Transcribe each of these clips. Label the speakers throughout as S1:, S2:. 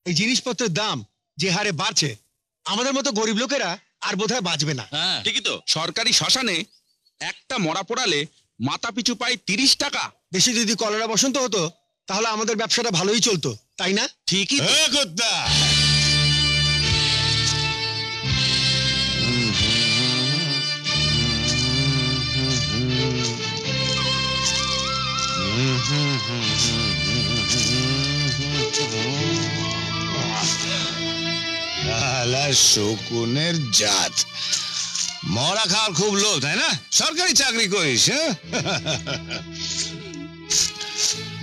S1: এই জিনিসপত্রের দাম যে হারে বাড়ছে, আমাদের মতো গরিব লোকেরা আর বোধহয় বাঁচবে না।
S2: ঠিকই তো, সরকারি শ্মশানে একটা মরা পোড়ালে মাথা পিছু পাই 30 টাকা।
S1: দেশে যদি কলেরা বসন্ত হতো তাহলে আমাদের ব্যবসাটা ভালোই চলতো, তাই না?
S2: ঠিকই তো।
S3: শকুনের জাত, মরা খাওয়ার খুব লোভ, তাই না? সরকারি চাকরি করিস,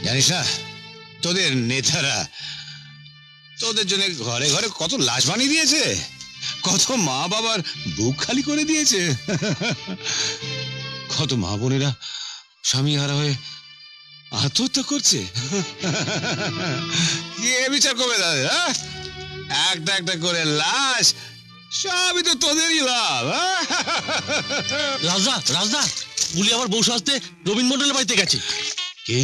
S3: জানিস না তোদের নেতারা তোদের জন্য ঘরে ঘরে কত লাশ বানিয়ে দিয়েছে, কত মা বাবার বুক খালি করে দিয়েছে, কত মা বোনেরা স্বামী হারা হয়ে আত্মহত্যা করছে। কে বিচার করবে তাদের? একটা একটা করে লাশ, সবই তো তোদেরই লাভ।
S4: রাজদা রাজদা, উনি আবার বউ সাজতে রবীন মন্ডলের বাড়িতে গেছে।
S3: কে?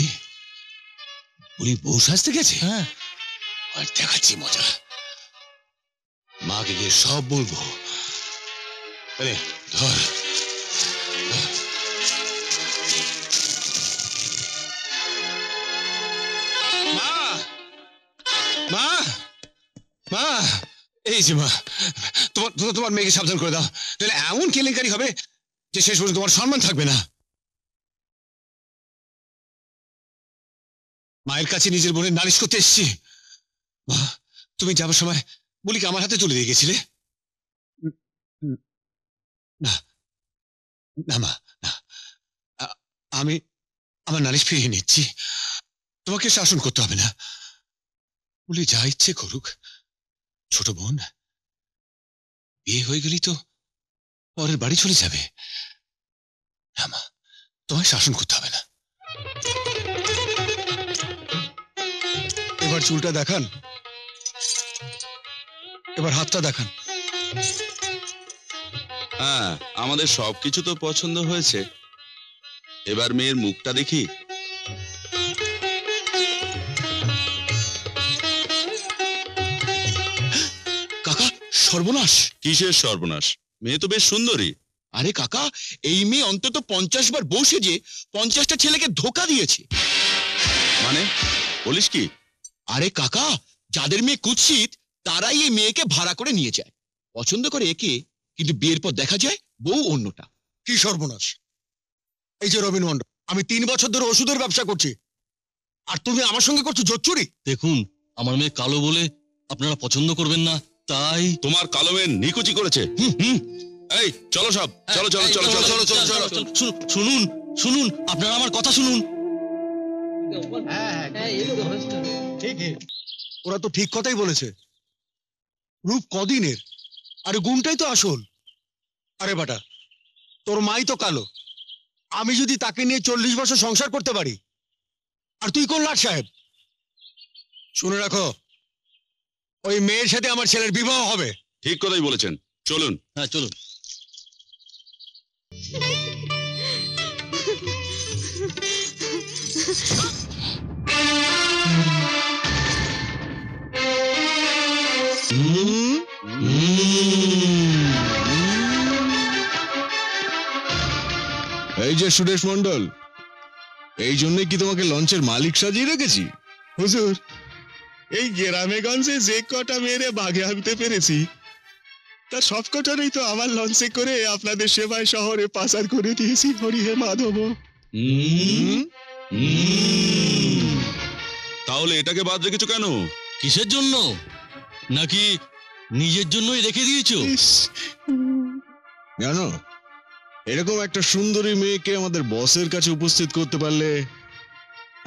S3: উনি বউ সাজতে গেছে?
S4: হ্যাঁ,
S3: আর দেখাচ্ছি মজা, মাকে গিয়ে সব বলবো। আরে ধর, মা মা মা, এই যে মা, তোমার মেয়েকে সাবধান করে দাও, তাহলে এমন কেলেঙ্কারি হবে যে শেষ পর্যন্ত তোমার সম্মান থাকবে না। মায়ের কাছে নিজের বোনের নালিশ করতে এসেছি। মা, তুমি যাবার সময় বলিকে আমার হাতে তুলে দিয়ে গেছিলে না? না মা, না, আমি আমার নালিশ ফিরিয়ে নিচ্ছি। তোমাকে শাসন করতে হবে না, বলি যা ইচ্ছে করুক। ছোট বোন, বিয়ে হয়ে গেলেই তো পরের বাড়ি চলে যাবে। না মা, তোমায় শাসন করতে হবে না।
S1: এবার চুলটা দেখান, এবার হাতটা দেখান।
S2: হ্যাঁ, আমাদের সবকিছু তো পছন্দ হয়েছে, এবার মেয়ের মুখটা দেখি।
S3: কাকা, সর্বনাশ!
S2: কিসের সর্বনাশ? মেয়ে তো বেশ সুন্দরী।
S3: আরে কাকা, এই মেয়ে অন্তত 50 বার বউ সেজে 50টা ছেলেকে ধোকা দিয়েছে।
S2: মানে বলিস কি?
S3: আরে কাকা, যাদের মেয়ে কুৎসিত তারাই এই মেয়েকে ভাড়া করে নিয়ে যায়, পছন্দ করে একে, কিন্তু বিয়ের পর দেখা যায় বউ অন্যটা।
S1: কি সর্বনাশ! এই যে রবীন মন্ডল, আমি 3 বছর ধরে ওষুধের ব্যবসা করছি, আর তুমি আমার সঙ্গে করছো জোচ্চুরি।
S4: দেখুন, আমার মেয়ে কালো বলে আপনারা পছন্দ করবেন না, তাই।
S2: তোমার কালো মেয়ে নিকুচি করেছে। এই চলো সব, চলো চলো চলো চলো চলো চলো চলো।
S4: শুনুন শুনুন, আপনারা আমার কথা শুনুন।
S1: ওরা তো ঠিক কথাই বলেছে, রূপ কদিনের, আরে গুণটাই তো আসল। আরে বাটা, তোর মাই তো কালো, আমি যদি তাকে নিয়ে 40 বছর সংসার করতে পারি, আর তুই কোন লাট সাহেব? শুনে রাখো, ওই মেয়ের সাথে আমার ছেলের বিবাহ হবে।
S2: ঠিক কথাই বলেছেন, চলুন।
S4: হ্যাঁ চলুন।
S3: এই যে সুরেশ মন্ডল, এই জন্যই কি তোমাকে লঞ্চের মালিক সাজিয়ে রেখেছি?
S5: হুজুর, এই গ্রামে গঞ্জে যে কটা মেরে বাগে আনতে পেরেছি তা সব কটারই তো আমার লঞ্চে করে আপনাদের সেবায় শহরে পাচার করে দিয়েছি। হরি হে মাধব।
S2: তাহলে এটাকে বাদ রেখেছো কেন?
S4: কিসের জন্য? নাকি নিজের জন্যই রেখে দিয়েছো?
S5: জানো, এরকম একটা সুন্দরী মেয়েকে আমাদের বসের কাছে উপস্থিত করতে পারলে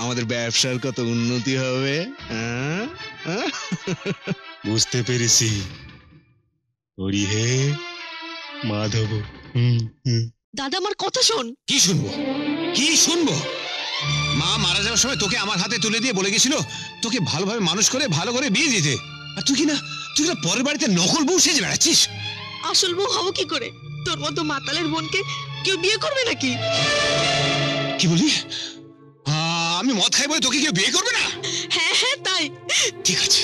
S5: আমাদের ব্যবসার কত উন্নতি হবে। বুঝতে পেরেছি। হরি হে মাধব।
S6: দাদা, আমার কথা শোন।
S3: কি শুনবো, কি শুনবো? মা মারা যাওয়ার সময় তোকে আমার হাতে তুলে দিয়ে বলে গেছিল তোকে ভালোভাবে মানুষ করে ভালো করে বিয়ে দিতে, আর তুই না পরের বাড়িতে নকল বউ সেজে বেড়াচ্ছিস।
S6: আসল বউ হবো কি করে? তোর মতো মাতালের বোনকে কেউ বিয়ে করবে নাকি?
S3: কি বলি? আমি মদ খাই বলে তোকে কেউ বিয়ে করবে না?
S6: হ্যাঁ হ্যাঁ, তাই।
S3: ঠিক আছে,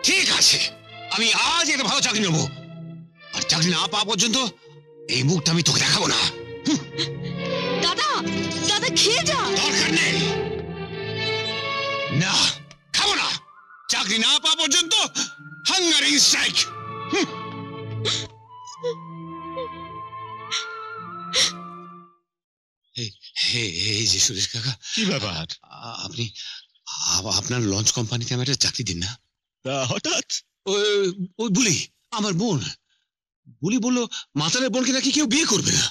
S3: ঠিক আছে, আমি আজ একটা ভালো চাকরি নেবো, আর চাকরি না পাওয়া পর্যন্ত এই মুখটা আমি তোকে দেখাবো না।
S6: দাদা দাদা খেয়ে যা।
S3: দরকার নেই, না খাবো না, চাকরি না পাওয়া পর্যন্ত হাঙ্গারি স্ট্রাইক। এই যে সুরেশ কাকা,
S5: কি ব্যাপার?
S3: আপনি আপনার লঞ্চ কোম্পানিতে আমি একটা চাকরি দিন না।
S5: তা হঠাৎ?
S3: ওই বুলি, আমার বোন বুলি বললো মাতালের বোনকে নাকি কেউ বিয়ে করবে না।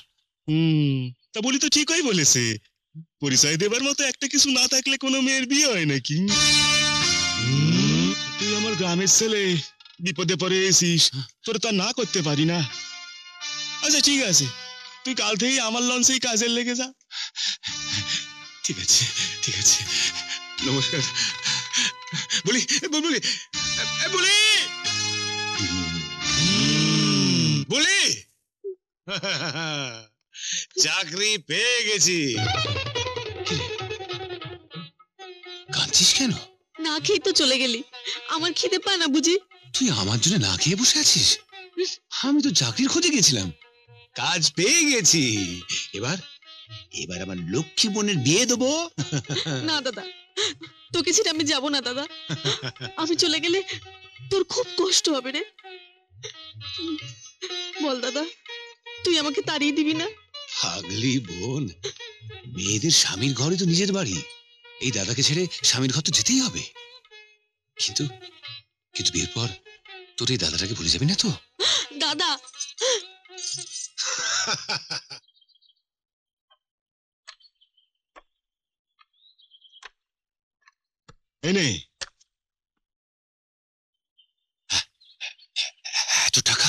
S5: তা বলি তো ঠিকই বলেছে, পরিচয় দেবার মতো একটা কিছু না থাকলে কোনো মেয়ের বিয়ে হয় নাকি? তুই আমার গ্রামের ছেলে, বিপদে পড়ে এসিস, তোর তা না করতে পারি না। আচ্ছা ঠিক আছে, তুই কাল থেকেই আমার লঞ্চেই কাজে লেগে যা।
S3: ঠিক আছে, ঠিক আছে, নমস্কার। বলি বলি বলি বলি, চাকরি পেয়ে গেছি। কাঁদছিস কেন?
S6: না খেয়ে তো চলে গেলি, আমার খিদে পায় না বুঝি?
S3: তুই আমার জন্য না খেয়ে বসে আছিস? আমি তো চাকরির খোঁজে গেছিলাম, কাজ পেয়ে গেছি। এবার এবার আমার লক্ষ্মী বোনের বিয়ে দেবো।
S6: না দাদা, তোকে ছেড়ে আমি যাব না দাদা। আমি চলে গেলে তোর খুব কষ্ট হবে রে। বল দাদা, তুই আমাকে তাড়িয়ে দিবি না?
S3: পাগলি বোন, মেয়েদের স্বামীর ঘরে তো নিজের বাড়ি, এই দাদাকে ছেড়ে স্বামীর ঘর তো যেতেই হবে। কিন্তু কিন্তু বিয়ের পর তোর এই দাদাটাকে ভুলে যাবি না তো?
S6: দাদা
S5: এনে
S3: এত টাকা?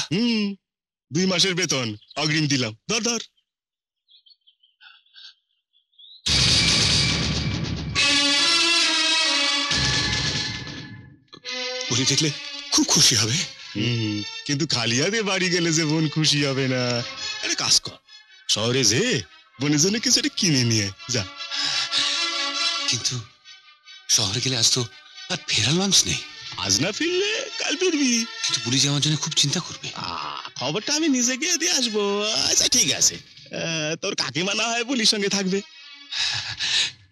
S5: 2 মাসের বেতন অগ্রিম দিলাম, ধর ধর।
S3: বলি দেখলে খুব খুশি হবে।
S5: কিন্তু খালি হাতে বাড়ি গেলে যে বোন খুশি হবে না। আরে কাজ কর, শহরে যে বোনের জন্য কিছু একটা কিনে নিয়ে যা।
S3: কিন্তু শহরে গেলে আজ তো আর ফেরার লঞ্চ নেই।
S5: আজ না ফিরলে কাল ফিরবি।
S3: কিন্তু পুলি যে আমার জন্য খুব চিন্তা করবে।
S5: খবরটা আমি নিজে গিয়ে দিয়ে আসবো। আচ্ছা ঠিক আছে, তোর কাকিমা না হয় বুলির সঙ্গে থাকবে।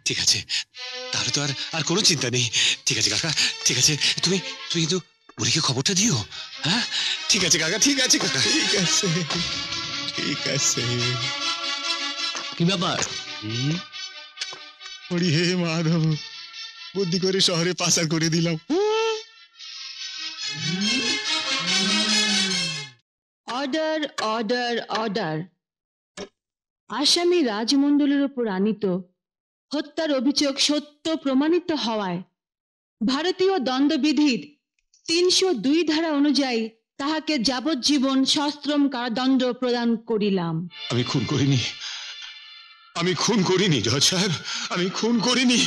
S3: ঠিক আছে, তাহলে তো আর আর কোনো চিন্তা নেই। ঠিক আছে কাকা, ঠিক আছে, তুমি তুমি কিন্তু বুড়িকে খবরটা দিও। হ্যাঁ ঠিক আছে কাকা, ঠিক আছে কাকা।
S5: ঠিক আছে ঠিক আছে।
S4: কি ব্যাপার?
S5: হরি হে মাধব, বুদ্ধি করে শহরে পাচার করে দিলাম।
S7: Order order order. আসামি রাজমণ্ডলের উপর আনীত হত্যার অভিযোগ সত্য প্রমাণিত হওয়ায় ভারতীয় দণ্ডবিধির 302 ধারা অনুযায়ী তাহাকে যাবজ্জীবন সশ্রম কারাদণ্ড প্রদান করিলাম।
S3: আমি খুন করিনি, আমি খুন করিনি জজ সাহেব, আমি খুন করিনি।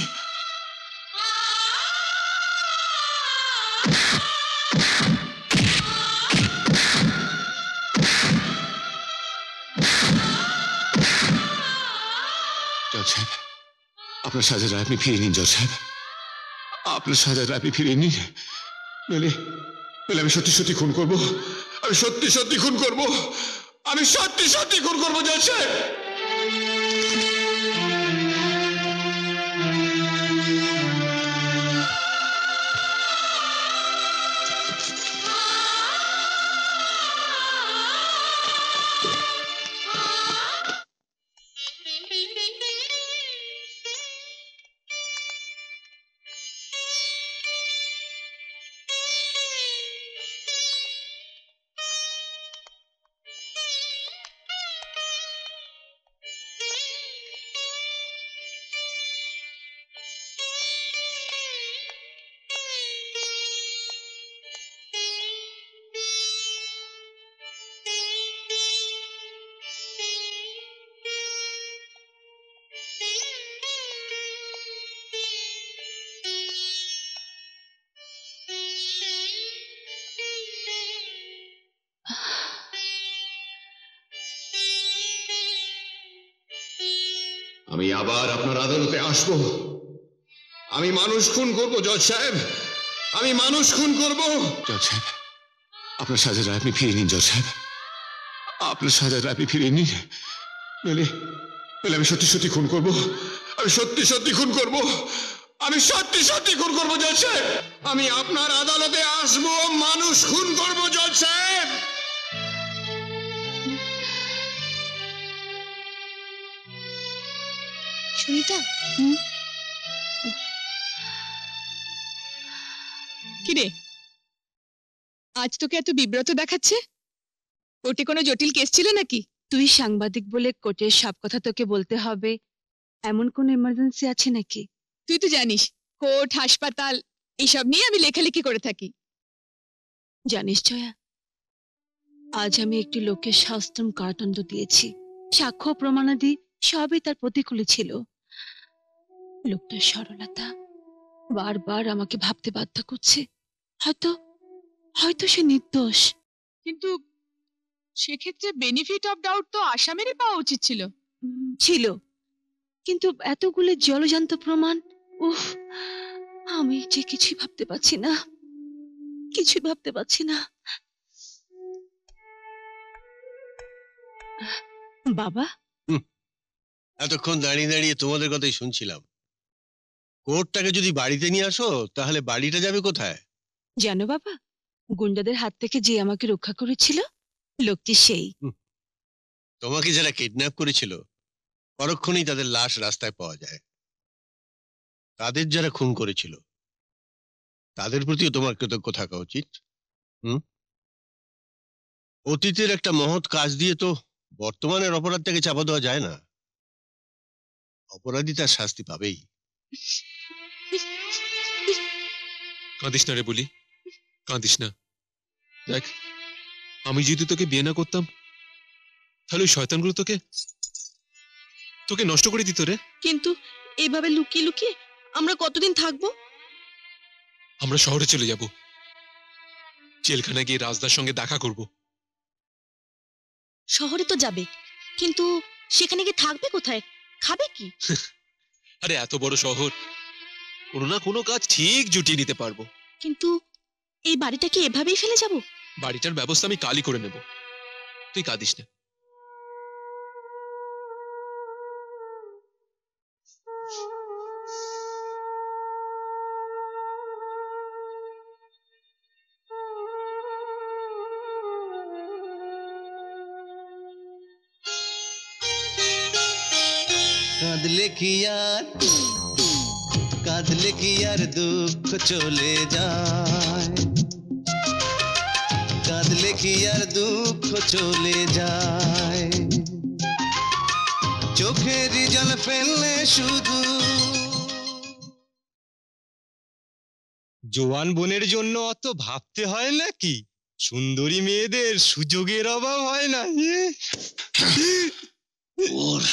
S3: জজ সাহেব, আপনার সাজার রায় আপনি ফিরিয়ে নিন। জজ সাহেব, আপনার সাজার রায় আপনি ফিরিয়ে নিন, নইলে আমি সত্যি সত্যি খুন করবো। আমি সত্যি সত্যি খুন করবো, আমি সত্যি সত্যি খুন করবো জজ সাহেব। আমি আবার আপনার আদালতে আসবো, আমি মানুষ খুন করবো জজ সাহেব,
S5: আমি মানুষ খুন করব?
S3: জজ সাহেব, আপনার সাজাটা আপনি ফিরিয়ে নিন। জজ সাহেব, আপনার সাজাটা আপনি ফিরিয়ে নিন। নইলে নইলে আমি সত্যি সত্যি খুন করব। আমি সত্যি সত্যি খুন করব। আমি সত্যি সত্যি খুন করব জজ সাহেব।
S5: আমি আপনার আদালতে আসব, মানুষ খুন করব জজ সাহেব।
S6: সুনিতা,
S8: কিরে, আজ তোকে এত বিব্রত দেখাচ্ছে? কোর্টে কোনো জটিল কেস ছিল নাকি?
S7: তুই সাংবাদিক বলে কোর্টের সব কথা তোকে বলতে হবে এমন কোন এমার্জেন্সি আছে নাকি?
S8: তুই তো জানিস কোর্ট, হাসপাতাল এইসব নিয়ে আমি লেখালেখি করে থাকি।
S7: জানিস জয়া, আজ আমি একটি লোকের শাস্ত্রম কারাদণ্ড দিয়েছি। সাক্ষ্য প্রমাণাদি সবই তার প্রতিকূলে ছিল। লোকটার সরলতা বারবার আমাকে ভাবতে বাধ্য করছে, হয়তো হয়তো সে নির্দোষ।
S8: কিন্তু সেক্ষেত্রে বেনিফিট অফ ডাউট তো আসামেরই পাওয়া উচিত ছিল।
S7: ছিল, কিন্তু এতগুলো জলজান্ত প্রমাণ, উফ, আমি যে কিছুই ভাবতে পারছি না, কিছুই ভাবতে পারছি না। বাবা,
S9: এতক্ষণ দাঁড়িয়ে দাঁড়িয়ে তোমাদের কথাই শুনছিলাম। কোর্টটাকে যদি বাড়িতে নিয়ে আসো, তাহলে বাড়িটা যাবে কোথায়?
S7: জানো বাবা, গুন্ডাদের হাত থেকে যে আমাকে রক্ষা করেছিল লোকটি সেই।
S9: তোমাকে যারা কিডন্যাপ করেছিল পরক্ষণেই তাদের লাশ রাস্তায় পাওয়া যায়। তাদের যারা খুন করেছিল তাদের প্রতিও তোমার কৃতজ্ঞ থাকা উচিত। অতীতের একটা মহৎ কাজ দিয়ে তো বর্তমানের অপরাধটাকে চাপা দেওয়া যায় না। অপরাধী তার শাস্তি পাবেই।
S10: কাঁদিস না রে বলি, কাঁদিস না। দেখ, আমি যদি তোকে বিয়ে না করতাম তাহলে ওই শয়তানগুলো তোকে তোকে নষ্ট করে দিত রে।
S6: কিন্তু এইভাবে লুকিয়ে লুকিয়ে আমরা কতদিন থাকবো?
S10: আমরা শহরে চলে যাব, জেলখানায় গিয়ে রাজদার সঙ্গে দেখা করব।
S6: শহরে তো যাবে, কিন্তু সেখানে গিয়ে থাকবে কোথায়, খাবে কি?
S10: আরে এত বড় শহর, কোনো না কোনো কাজ ঠিক জুটিয়ে নিতে পারবো।
S6: কিন্তু এই বাড়িটা কি এভাবেই ফেলে যাব?
S10: বাড়িটার ব্যবস্থা আমি কালই করে নেব, তুই কাঁদিস না।
S11: কাঁদলে কি আর দুঃখ চলে যায়, কাঁদলে কি আর দুঃখ চলে যায়, চোখের জল ফেললে শুধু।
S5: জোয়ান বোনের জন্য অত ভাবতে হয় নাকি? সুন্দরী মেয়েদের সুযোগের অভাব হয় না।
S3: ওর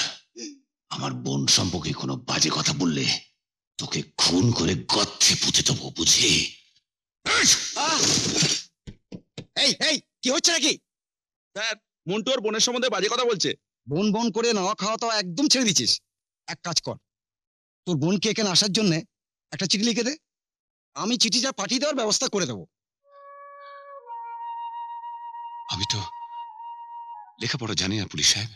S3: আমার বোন সম্পর্কে কোনো বাজে কথা বললে তোকে খুন করে গর্তে পুঁতে দেবো, বুঝলি?
S1: এই এই কি হচ্ছে নাকি?
S2: স্যার, মন্টু ওর বোনের সম্বন্ধে বাজে কথা বলছে।
S1: বোন বোন করে নাওয়া খাওয়া তো একদম ছেড়ে দিচ্ছিস। এক কাজ কর, তোর বোনকে এখানে আসার জন্য একটা চিঠি লিখে দে, আমি চিঠিটা পাঠিয়ে দেওয়ার ব্যবস্থা করে দেবো।
S3: আমি তো লেখাপড়া জানি না পুলিশ সাহেব,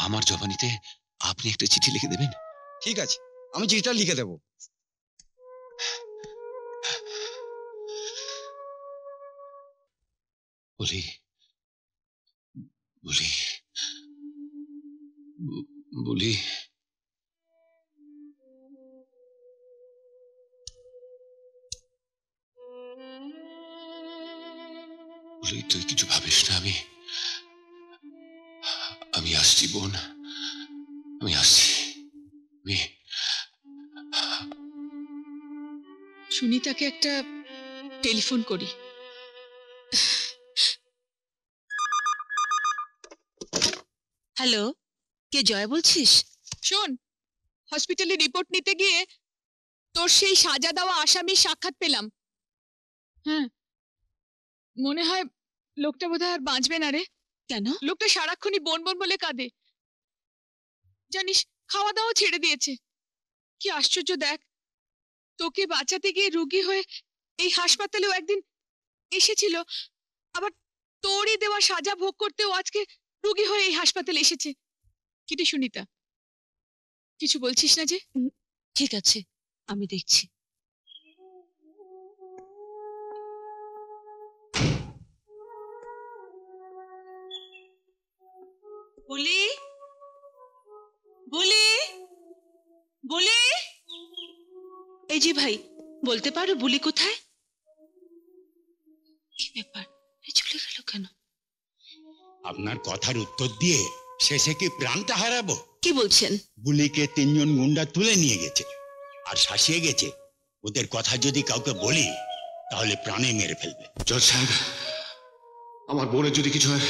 S3: আমার জবানিতে আপনি একটা চিঠি লিখে দেবেন?
S1: ঠিক আছে, আমি চিঠিটা লিখে দেবো।
S3: বলি বলি বলি বলি, তুই কিছু ভাবিস না, আমি আসছি বোন, আমি আসছি।
S8: সুনিতাকে একটা টেলিফোন করি।
S7: হ্যালো, কে জয় বলছিস?
S8: শোন, হসপিটালে রিপোর্ট নিতে গিয়ে তোর সেই সাজা দেওয়া আসামির সাক্ষাৎ পেলাম। হ্যাঁ, মনে হয় লোকটা বোধহয় আর বাঁচবে না রে।
S7: কেন?
S8: লোকটা সারাক্ষণই বোন বোন বলে কাঁদে, জানিস, খাওয়া দাওয়া ছেড়ে দিয়েছে। কি আশ্চর্য দেখ, তোকে বাঁচাতে গিয়ে রোগী হয়ে এই হাসপাতালেও একদিন এসেছিল, আবার তোরই দেওয়া সাজা ভোগ করতেও আজকে রোগী হয়ে এই হাসপাতালে এসেছে। কিরে সুনিতা, কিছু বলছিস না যে?
S6: ঠিক আছে, আমি দেখছি। বলি বলি বলি, এই যে ভাই, বলতে পারো বুলি কোথায়? কি ব্যাপার, চলে গেল কেন?
S12: আপনার কথার উত্তর দিয়ে শেষে কি প্রাণটা হারাবো?
S6: কি বলছেন?
S12: বুলিকে 3 জন গুন্ডা তুলে নিয়ে গেছে আর শাসিয়ে গেছে। ওদের কথা যদি কাউকে বলি তাহলে প্রাণে মেরে ফেলবে।
S3: জজ সাহেব, আমার বোনের যদি কিছু হয়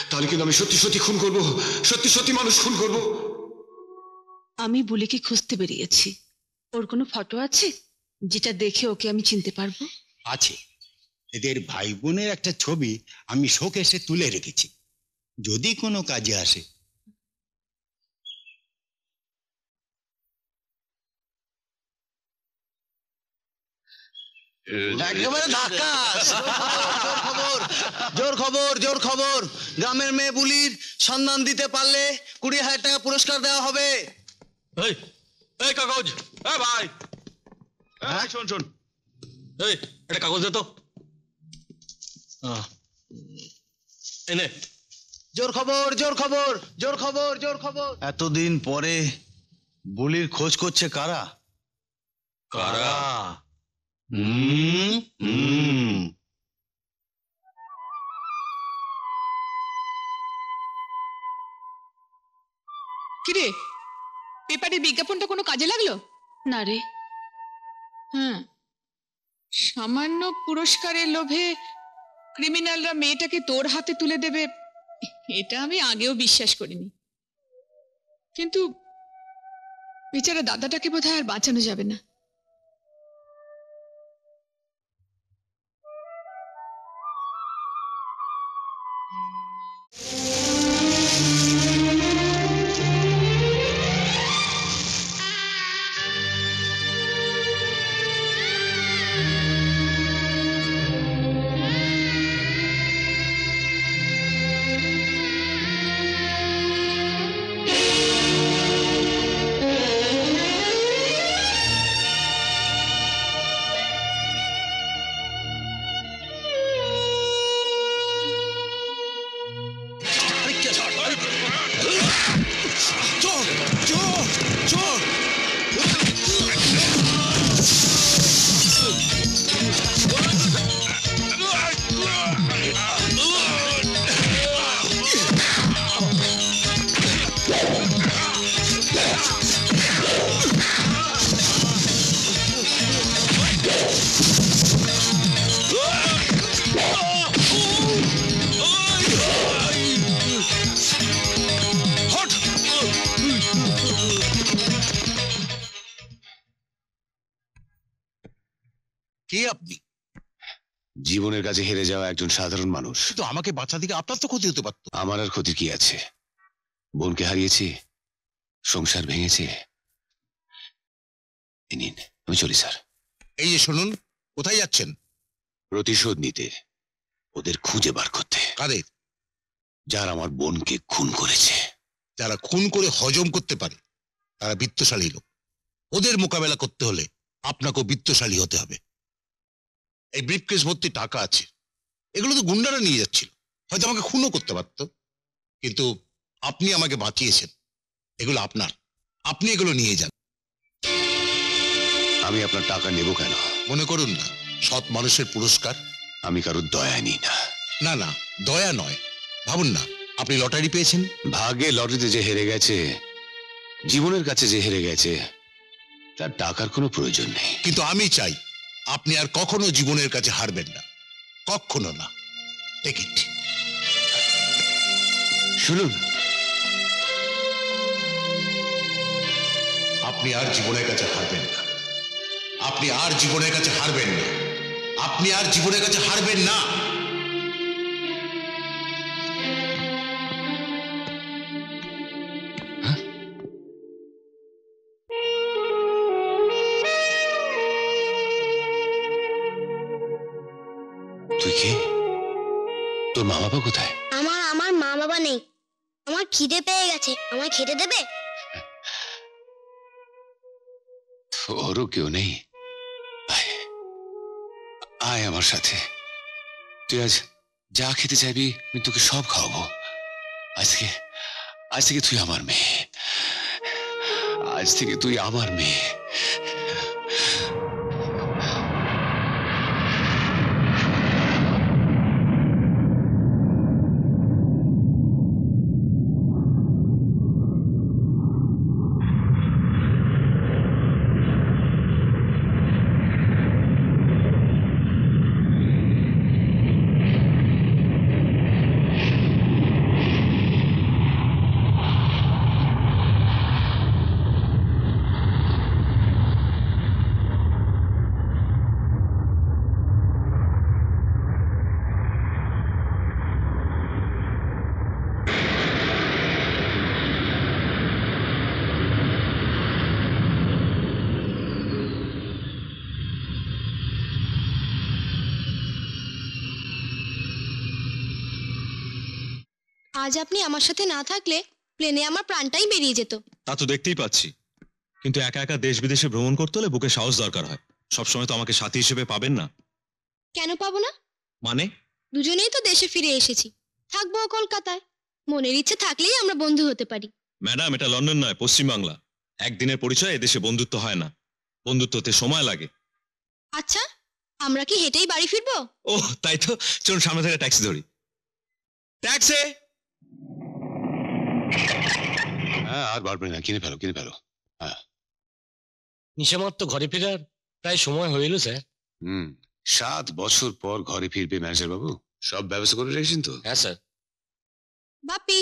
S3: তাহলে কিন্তু আমি সত্যি সত্যি খুন করব, সত্যি সত্যি মানুষ খুন করব।
S6: আমি বুলিকে খুঁজতে বেরিয়েছি। ওর কোনো ফটো আছে যেটা দেখে ওকে আমি চিনতে পারবো?
S12: আছে, এদের ভাই বোনের একটা ছবি আমি শোকেসে তুলে রেখেছি, যদি কোনো কাজে আসে।
S11: একেবারে ধাক্কাস। জোর খবর, জোর খবর। গ্রামের মেয়ে বুলির সন্ধান দিতে পারলে 20,000 টাকা পুরস্কার দেওয়া হবে।
S4: এই কাগজ, এই ভাই,
S11: হ্যাঁ?
S4: শোন শোন, এই এটা কাগজ দে তো। এনে
S11: জোর খবর, জোর খবর, জোর খবর, জোর খবর। এতদিন পরে বুলির খোঁজ করছে কারা?
S4: কারা?
S8: কিরে, পেপারের বিজ্ঞাপনটা কোনো কাজে লাগলো?
S6: না রে।
S8: হ্যাঁ, সামান্য পুরস্কারের লোভে ক্রিমিনালরা মেয়েটাকে তোর হাতে তুলে দেবে, এটা আমি আগেও বিশ্বাস করিনি। কিন্তু বেচারা দাদাটাকে বোধহয় আর বাঁচানো যাবে না।
S9: কে আপনি?
S3: জীবনের কাছে হেরে যাওয়া একজন সাধারণ মানুষ।
S9: তো আমাকে বাঁচা দিকে আপনার তো ক্ষতি হতে পারতো।
S3: আমার আর ক্ষতির কি আছে? বোনকে হারিয়েছি, সংসার ভেঙেছে। এই নিন, আমি চলি স্যার।
S9: এই যে শুনুন, কোথায় যাচ্ছেন?
S3: প্রতিশোধ নিতে, ওদের খুঁজে বার করতে।
S9: কাদের?
S3: যারা আমার বোনকে খুন করেছে।
S9: যারা খুন করে হজম করতে পারে তারা বিত্তশালী লোক। ওদের মোকাবেলা করতে হলে আপনাকেও বিত্তশালী হতে হবে। এই ব্রিফকেস ভর্তি টাকা আছে, এগুলো তো গুন্ডারা নিয়ে যাচ্ছিল, হয়তো আমাকে খুনও করতে পারত, কিন্তু আপনি আমাকে বাঁচিয়েছেন। এগুলো আপনার, আপনি এগুলো নিয়ে যান।
S3: আমি আপনার টাকা নেব কেন?
S9: মনে করুন না সৎ মানুষের পুরস্কার।
S3: আমি কারোর দয়া নিই না।
S9: না না, দয়া নয়, ভাবুন না আপনি লটারি পেয়েছেন।
S3: ভাগ্যে লটারিতে যে হেরে গেছে, জীবনের কাছে যে হেরে গেছে, তার টাকার কোনো প্রয়োজন নেই।
S9: কিন্তু আমি চাই আপনি আর কখনো জীবনের কাছে হারবেন না, কখনো না। Take it.
S3: শুনুন,
S9: আপনি আর জীবনের কাছে হারবেন না, আপনি আর জীবনের কাছে হারবেন না, আপনি আর জীবনের কাছে হারবেন না।
S3: তুই কে? তোর মা বাবা কোথায়?
S13: আমার আমার মা বাবা নেই। আমার খিদে পেয়ে গেছে, আমায় খেতে দেবে?
S3: তোরও কেউ নেই? আয়, আয় আমার সাথে। তুই আজ যা খেতে চাইবি আমি তোকে সব খাওয়াবো। আজ থেকে তুই আমার মেয়ে। আজ থেকে তুই আমার মেয়ে।
S13: আজ আপনি আমার সাথে না থাকলে প্লেনে আমার প্রাণটাই বেরিয়ে যেত।
S14: তা তো দেখতেই পাচ্ছি, কিন্তু একা একা দেশ বিদেশে ভ্রমণ করতে হলে বুকে সাহস দরকার হয়। সবসময় তো আমাকে সাথী হিসেবে পাবেন না।
S13: কেন পাবো না?
S14: মানে?
S13: দুজনেই তো দেশে ফিরে এসেছি, থাকবো কলকাতায়। মনের ইচ্ছে থাকলেই আমরা বন্ধু হতে পারি।
S14: ম্যাডাম, এটা লন্ডন নয়, পশ্চিমবাংলা। একদিনের পরিচয় এদেশে বন্ধুত্ব হয় না, বন্ধুত্ব হতে সময় লাগে।
S13: আচ্ছা, আমরা কি হেঁটেই বাড়ি ফিরবো?
S14: ওহ, তাই তো। চলুন সামনে থেকে ট্যাক্সি ধরি। ট্যাক্সি!
S3: হ্যাঁ, আর বাড়বে না। কিনে ফেলো, কিনে ফেলো। হ্যাঁ।
S4: নিশামার তো ঘরে ফেরার প্রায় সময় হয়ে এলো স্যার।
S3: 7 বছর পর ঘরে ফিরবে ম্যানেজার বাবু। সব ব্যবস্থা করে রেখেছেন তো?
S4: হ্যাঁ স্যার।
S13: বাপি!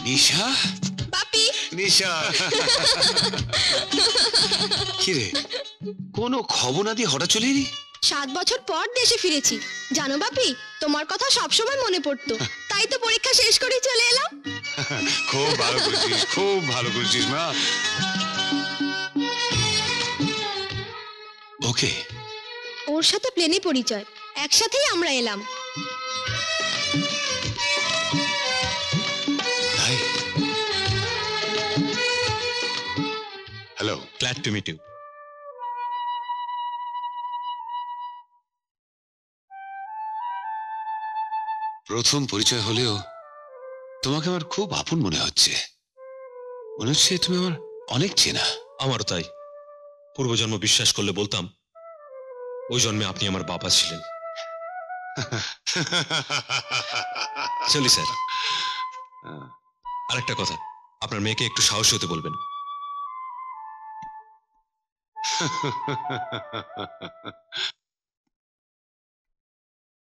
S3: নিশা!
S13: বাপি!
S3: নিশা! কিরে, কোনো খবর না দিয়ে হঠাৎ চলে এলি?
S13: 7 বছর পর দেশে ফিরেছি। জানো বাপি, তোমার কথা সবসময় মনে পড়তো, তাই তো পরীক্ষা শেষ করে চলে এলাম।
S3: খুব ভালো করেছিস, খুব ভালো করেছিস মা। ওকে,
S13: ওর সাথে প্লেনে পরিচয়, একসাথেই আমরা এলাম।
S3: তাই? Hello,
S14: glad to meet you.
S3: প্রথম পরিচয় হলেও তোমাকে আমার খুব আপন মনে হচ্ছে। মনে হচ্ছে তুমি আমার অনেক চেনা।
S14: আমারও তাই। পূর্বজন্ম বিশ্বাস করলে বলতাম ওই জন্মে আপনি আমার বাবা ছিলেন। চলি স্যার। আরেকটা কথা, আপনার মেয়েকে একটু সাহসী হতে বলবেন।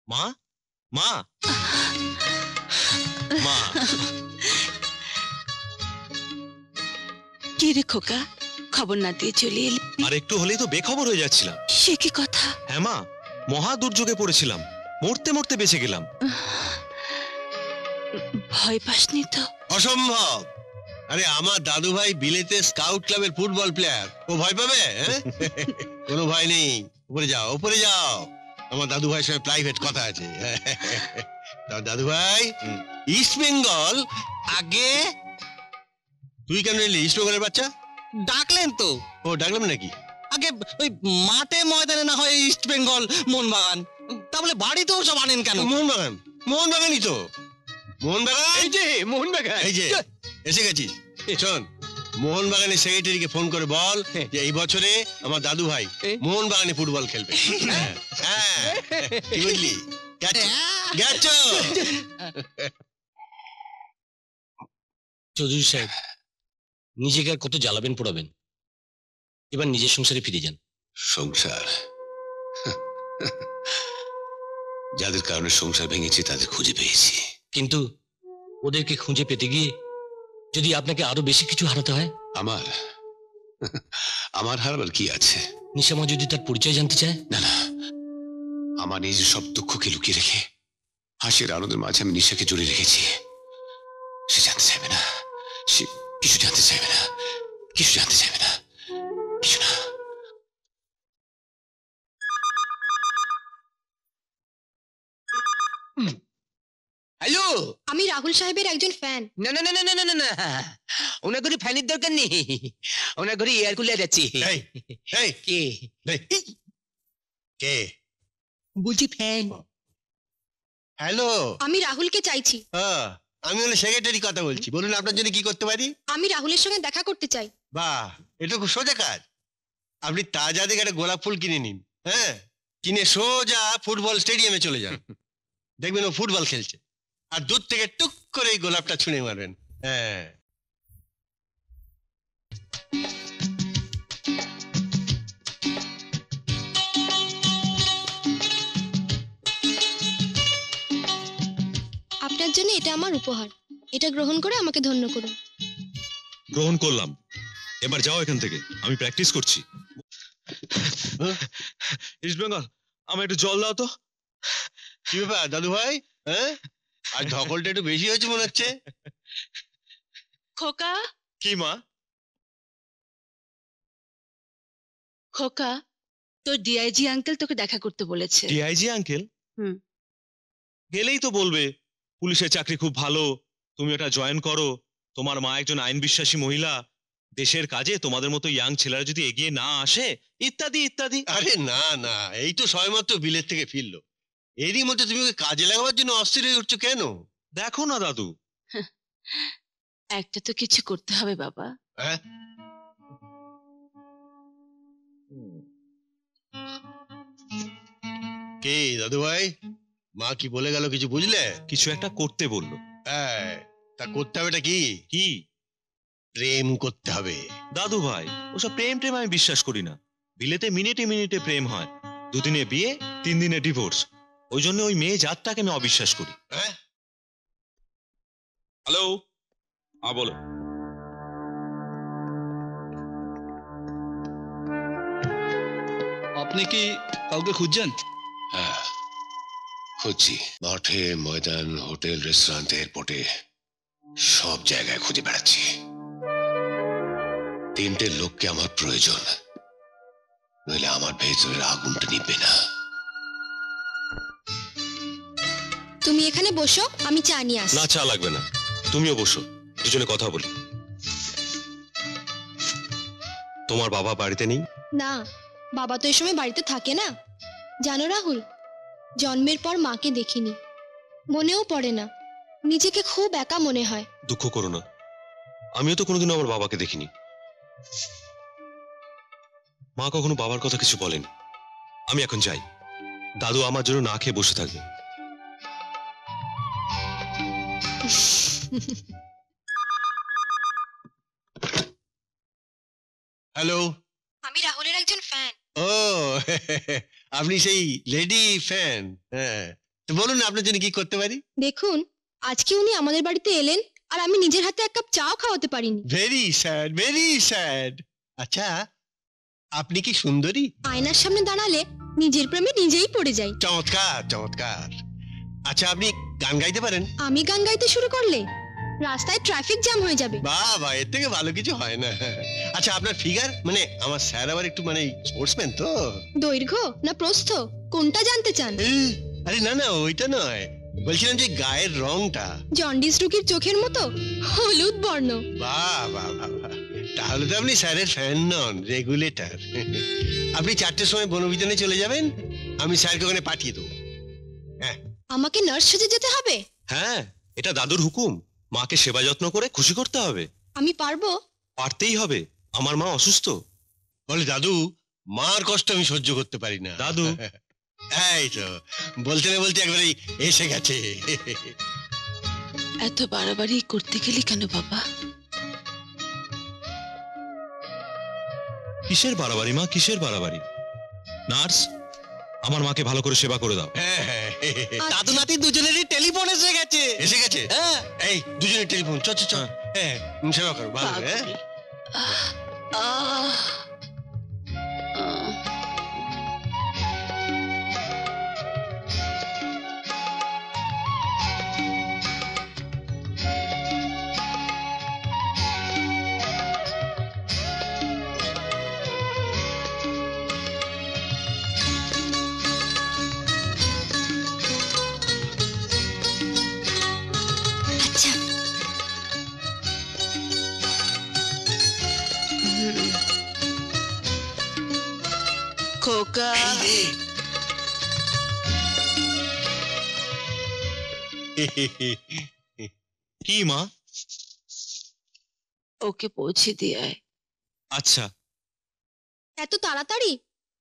S14: মা, মা, মা।
S7: কি রে খোকা, খবর না দিয়ে চলে এলি?
S14: আর একটু হলেই তো বেখবর হয়ে যাচ্ছিলাম।
S7: সে কি কথা?
S14: হ্যাঁ মা, মহা দুর্যোগে পড়েছিলাম, মরতে মরতে বেঁচে গেলাম।
S7: ভয় পাসনি তো?
S9: অসম্ভব। আরে আমার দাদু ভাই বিলেতে স্কাউট ক্লাবের ফুটবল প্লেয়ার, ও ভয় পাবে? কোনো ভয় নেই, উপরে যাও, উপরে যাও। আমার দাদু ভাইয়ের সঙ্গে প্রাইভেট কথা আছে। দাদু ভাই, ইস্ট বেঙ্গল আগে। তুই কেন এলি ইস্ট বেঙ্গলের বাচ্চা?
S11: ডাকলেন তো।
S9: ও, ডাকলাম নাকি?
S11: আগে ওই মাঠে ময়দানে না হয় ইস্ট বেঙ্গল মোহনবাগান, তাহলে বাড়িতেও সব আনেন কেন?
S9: মোহনবাগান, মোহনবাগানই তো। মোহনবাগান,
S11: এই যে মোহনবাগান,
S9: এই যে এসে গেছিস। শোন, মোহনবাগানের সেক্রেটারিকে ফোন করে বল যে এই বছরে আমার দাদু ভাই মোহনবাগানে ফুটবল খেলবে। হ্যাঁ, কি বুঝলি? গেছো?
S4: চৌধুরী সাহেব, নিজেকে আর কত জ্বালাবেন পোড়াবেন? এবার নিজের সংসারে ফিরে যান।
S3: সংসার? যাদের কারণে সংসার ভেঙেছি তাদের খুঁজে পেয়েছি।
S4: কিন্তু ওদেরকে খুঁজে পেতে গিয়ে যদি আপনাকে আরো বেশি কিছু হারাতে হয়?
S3: আমার হারাবার কি আছে?
S4: নিশামা যদি তার পরিচয় জানতে চায়?
S3: না না, আমার নিজের সব দুঃখকে লুকিয়ে রেখে হাসির আনন্দের মাঝে আমি নিশাকে জড়িয়ে রেখেছি। সে জানতে চাইবে না, সে কিছু জানতে চাইবে না, কিছু জানতে চাইবে না, কিছু না।
S15: হ্যালো,
S13: আমি রাহুল সাহেবের একজন ফ্যান।
S15: না না না না না না না, ওনার ঘরে ফ্যানের দরকার নেই, ওনার ঘরে এয়ার কুলার আছে। কে
S9: কে
S15: বলছি? ফ্যান।
S9: হ্যালো,
S13: আমি রাহুলকে চাইছি।
S9: আমি হলো সেক্রেটারি কথা বলছি। বলুন আপনার জন্য কি করতে পারি?
S13: আমি রাহুলের সঙ্গে দেখা করতে চাই।
S9: বাহ, এটা খুব সোজা কাজ। আপনি তাজা দেখে একটা গোলাপ ফুল কিনে নিন, হ্যাঁ, কিনে সোজা ফুটবল স্টেডিয়ামে চলে যান। দেখবেন ও ফুটবল খেলছে, আর দূর থেকে টুক করে এই গোলাপটা ছুঁড়ে মারবেন। হ্যাঁ,
S13: আপনার জন্য এটা আমার উপহার। এটা গ্রহণ করে আমাকে ধন্য করুন।
S14: গ্রহণ করলাম, এবার যাও এখান থেকে, আমি প্র্যাকটিস করছি। ইস্ট বেঙ্গল, আমার একটু জল দাও তো।
S9: কি ব্যাপার দাদু ভাই? হ্যাঁ, আর ধকলটা একটু বেশি হয়েছে মনে হচ্ছে।
S7: খোকা,
S14: কি মা?
S7: খোকা, তোর ডিআইজি আঙ্কেল তোকে দেখা করতে বলেছে।
S14: DIG uncle?
S7: হুম।
S14: গেলেই তো বলবে পুলিশের চাকরি খুব ভালো, তুমি ওটা জয়েন করো, তোমার মা একজন আইন বিশ্বাসী মহিলা, দেশের কাজে তোমাদের মতো ইয়াং ছেলেরা যদি এগিয়ে না আসে, ইত্যাদি ইত্যাদি।
S9: আরে না না, এই তো সবেমাত্র বিলেত থেকে ফিরলো, এরই মধ্যে তুমি ওকে কাজে লাগাবার জন্য অস্থির হয়ে উঠছো কেন?
S14: দেখো না দাদু,
S7: একটা তো কিছু করতে হবে বাবা।
S9: হ্যাঁ, কে দাদু ভাই? মা কি বলে গেল কিছু বুঝলে?
S14: কিছু একটা করতে বললো।
S9: হ্যাঁ, তা করতে হবে কি?
S14: কি?
S9: প্রেম করতে হবে।
S14: দাদু ভাই, ওসব প্রেম টেম আমি বিশ্বাস করি না। বিলেতে মিনিটে মিনিটে প্রেম হয়, 2 দিনে বিয়ে, 3 দিনে ডিভোর্স। ওই জন্য ওই মেয়ে জাতটাকে আমি অবিশ্বাস করি।
S9: হ্যাঁ,
S2: হ্যালো, বলো।
S16: আপনি কি কাউকে খুঁজছেন?
S3: হ্যাঁ, খুঁজছি। মাঠে, ময়দান, হোটেল, রেস্টুরেন্ট, এয়ারপোর্টে, সব জায়গায় খুঁজে বেড়াচ্ছি। 3টে লোককে আমার প্রয়োজন, নইলে আমার ভেতরের আগুনটা নিবে না।
S13: তুমি এখানে বসো, আমি চা নিয়ে আসি।
S4: না, চা লাগবে না, তুমিও বসো, দুজনে কথা বলি। তোমার বাবা বাড়িতে নেই?
S13: না, বাবা তো এই সময় বাড়িতে থাকে না। জানো রাহুল, জন্মের পর মাকে দেখিনি, মনেও পড়ে না, নিজেকে খুব একা মনে হয়।
S4: দুঃখ করো না, আমিও তো কোনোদিনও আমার বাবাকে দেখিনি। মা কখনো বাবার কথা কিছু বলেন। আমি এখন যাই, দাদু আমার জন্য না খেয়ে বসে থাকবে।
S9: হ্যালো,
S13: আমি রাহুলের একজন ফ্যান।
S9: ও আপনি সেই লেডি ফ্যান? হ্যাঁ, তো বলুন আপনার জন্য কি করতে পারি?
S13: দেখুন, আজকে উনি আমাদের বাড়িতে এলেন আর আমি নিজের হাতে 1 কাপ চাও খাওয়াতে পারিনি।
S9: Very sad, very sad. আচ্ছা, আপনি কি সুন্দরী?
S13: আয়নার সামনে দাঁড়ালে নিজের প্রেমে নিজেই পড়ে যাই।
S9: চমৎকার চমৎকার। আচ্ছা, আপনি গান গাইতে পারেন?
S13: আমি গান গাইতে শুরু করলে রাস্তায় ট্রাফিক জ্যাম হয়ে যাবে।
S9: বাহ, এর থেকে ভালো কিছু হয় না। আচ্ছা, আপনার ফিগার, মানে আমার স্যার আবার একটু মানে স্পোর্টসম্যান তো।
S13: দৈর্ঘ্য না প্রস্থ, কোনটা জানতে চান?
S9: আরে না না, ওইটা নয়, বলছিলাম যে গায়ের রংটা।
S13: জন্ডিস রোগীর চোখের মতো হলুদ বর্ণ।
S9: বাহ বাহ বাহ, তাহলে তো আপনি স্যারের ফ্যান নন, রেগুলেটর। আপনি 4টের সময় বনবিতানে চলে যাবেন, আমি স্যারকে ওখানে পাঠিয়ে দেবো। হ্যাঁ,
S13: আমাকে নার্স সেজে যেতে হবে?
S4: হ্যাঁ, এটা দাদুর হুকুম, মাকে সেবা যত্ন করে খুশি করতে হবে।
S13: আমি পারবো?
S4: পারতেই হবে, আমার মা অসুস্থ।
S9: বলে দাদু, মার কষ্ট আমি সহ্য করতে পারি না।
S4: দাদু,
S9: এই তো বলতে না বলতে একবারই এসে গেছে।
S7: এত বাড়াবাড়ি করতে গেলি কেন বাবা?
S14: কিসের বাড়াবাড়ি মা, কিসের বাড়াবাড়ি? নার্স, আমার মাকে ভালো করে সেবা করে দাও।
S11: দাদু নাতি দুজনেরই টেলিফোন এসে গেছে।
S9: এসে গেছে?
S11: হ্যাঁ,
S9: এই দুজনের টেলিফোন, চ চ চ। হ্যাঁ, সেবা করো ভালো করে।
S7: খোকা
S14: কি মা?
S7: ওকে পৌঁছে দিয়ে আয়।
S14: আচ্ছা।
S13: এত তাড়াতাড়ি?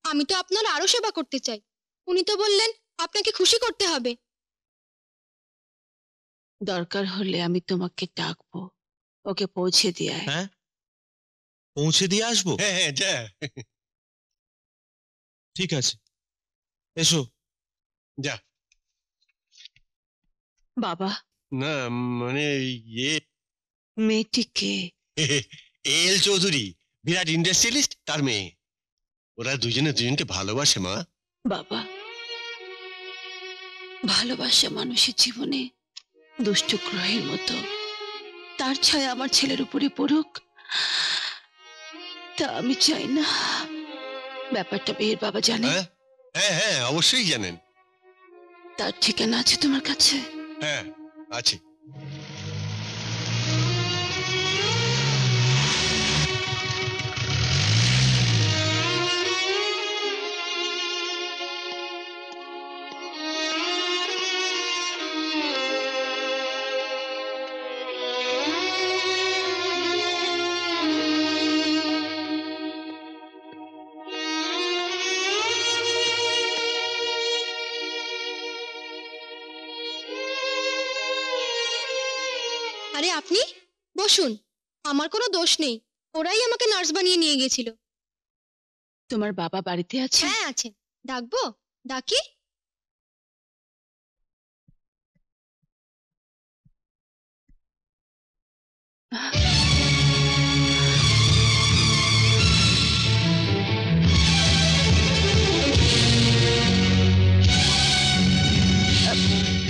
S13: আমি তো আপনার আরো সেবা করতে চাই। উনি তো বললেন আপনাকে খুশি করতে হবে।
S7: দরকার হলে আমি তোমাকে ডাকবো, ওকে পৌঁছে দিয়ে আয়।
S14: হ্যাঁ, পৌঁছে দিয়ে আসবো?
S9: হ্যাঁ হ্যাঁ যা।
S14: ঠিক আছে, এসো।
S9: যা।
S7: বাবা,
S9: না মানে ইয়ে
S7: মেয়েটিকে
S9: এল চৌধুরী, বিরাট ইন্ডাস্ট্রিয়ালিস্ট, তার মেয়ে। ওরা দুজনে দুজনকে ভালোবাসে মা।
S7: বাবা, ভালোবাসা মানুষের জীবনে দুষ্ট গ্রহের মতো, তার ছায়া আমার ছেলের উপরে পড়ুক তা আমি চাই না। ব্যাপারটা মেয়ের বাবা জানে?
S9: হ্যাঁ হ্যাঁ অবশ্যই জানেন।
S7: তার ঠিকানা আছে তোমার কাছে?
S9: হ্যাঁ আছে।
S13: আরে আপনি বসুন, আমার কোনো দোষ নেই, ওরাই আমাকে নার্স বানিয়ে নিয়ে গেছিল।
S7: তোমার বাবা বাড়িতে আছে?
S13: হ্যাঁ আছেন। ডাকবো? ডাকি?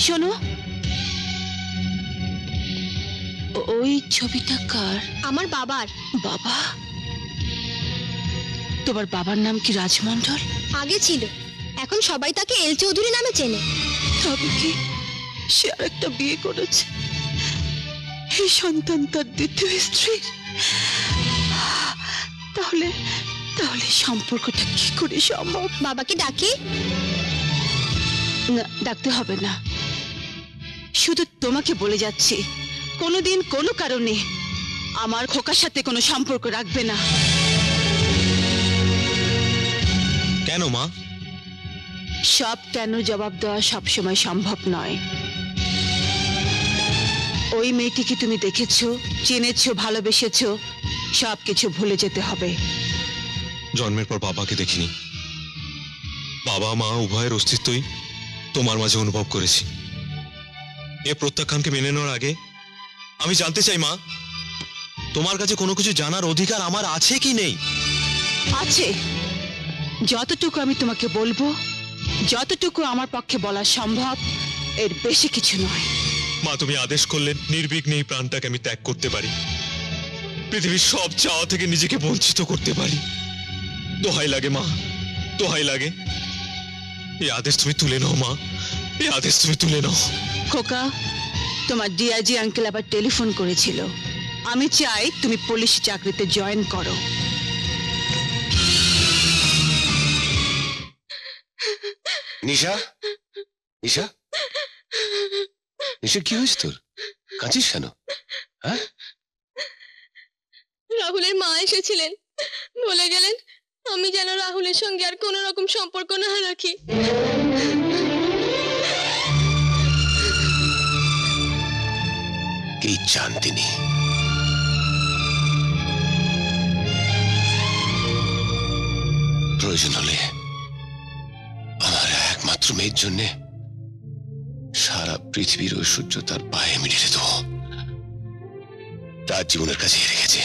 S7: শোনো, ওই ছবিটা কার?
S13: আমার বাবার।
S7: বাবা? তোমার বাবার নাম কি রাজমন্ডল?
S13: আগে ছিল, এখন সবাই তাকে এল চৌধুরী নামে চেনে।
S7: তবে কি সে আর একটা বিয়ে করেছে? এই সন্তান তার দ্বিতীয় স্ত্রী? তাহলে তাহলে সম্পর্কটা কি করে সম্ভব?
S13: বাবাকে ডাকি?
S7: না, ডাকতে হবে না। শুধু তোমাকে বলে যাচ্ছি, কোনোদিন কোনো কারণে আমার খোকার সাথে কোনো সম্পর্ক রাখবে না।
S14: কেন মা?
S7: সব কেন জবাব দেওয়া সবসময় সম্ভব নয়। ওই মেয়েটিকে তুমি দেখেছো, চিনেছো, ভালোবেসেছো, সবকিছু ভুলে যেতে হবে।
S10: জন্মের পর বাবাকে দেখিনি, বাবা মা উভয়ের অস্তিত্বই তোমার মাঝে অনুভব করেছি। এ প্রত্যাখ্যানকে মেনে নেওয়ার আগে আমি জানতে চাই মা, তোমার কাছে কোনো কিছু জানার অধিকার আমার আছে কি নেই?
S7: আছে। যতটুকু আমি তোমাকে বলবো, যতটুকু আমার পক্ষে বলা সম্ভব, এর বেশি কিছু নয়।
S10: মা, তুমি আদেশ করলে নির্বিঘ্নে এই প্রাণটাকে আমি ত্যাগ করতে পারি, পৃথিবীর সব চাওয়া থেকে নিজেকে বঞ্চিত করতে পারি। দোহাই লাগে মা, দোহাই লাগে, এই আদেশ তুমি তুলে নাও মা, এই আদেশ তুমি তুলে নাও।
S7: খোকা, তোমার ডিআইজি আঙ্কেল আবার টেলিফোন করেছিল। আমি চাই তুমি পুলিশ চাকরিতে জয়েন করো।
S9: নিশা, নিশা, নিশা কি হয়েছে তোর? কাঁচিস কেন? হ্যাঁ,
S13: রাহুলের মা এসেছিলেন, বলে গেলেন আমি যেন রাহুলের সঙ্গে আর কোনো রকম সম্পর্ক না রাখি।
S9: কি চান তিনি? প্রয়োজন হলে আমার একমাত্র মেয়ের জন্য সারা পৃথিবীর ঐশ্বর্য তার পায়ে আমি ঢেলে দেবো। তার জীবনের কাছে রেখেছে।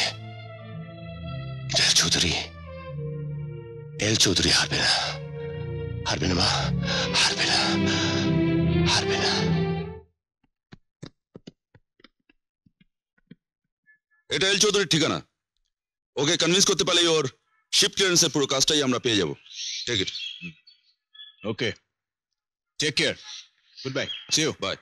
S9: এল চৌধুরী হারবে না, হারবে না মা, হারবে না, হারবে না।
S2: এটা এল চৌধুরীর ঠিকানা। ওকে কনভিন্স করতে পারলেই ওর শিপ ক্লিয়ারেন্সের পুরো কাজটাই আমরা পেয়ে যাব। Take it.
S9: Okay, take care, good bye, see you,
S2: by.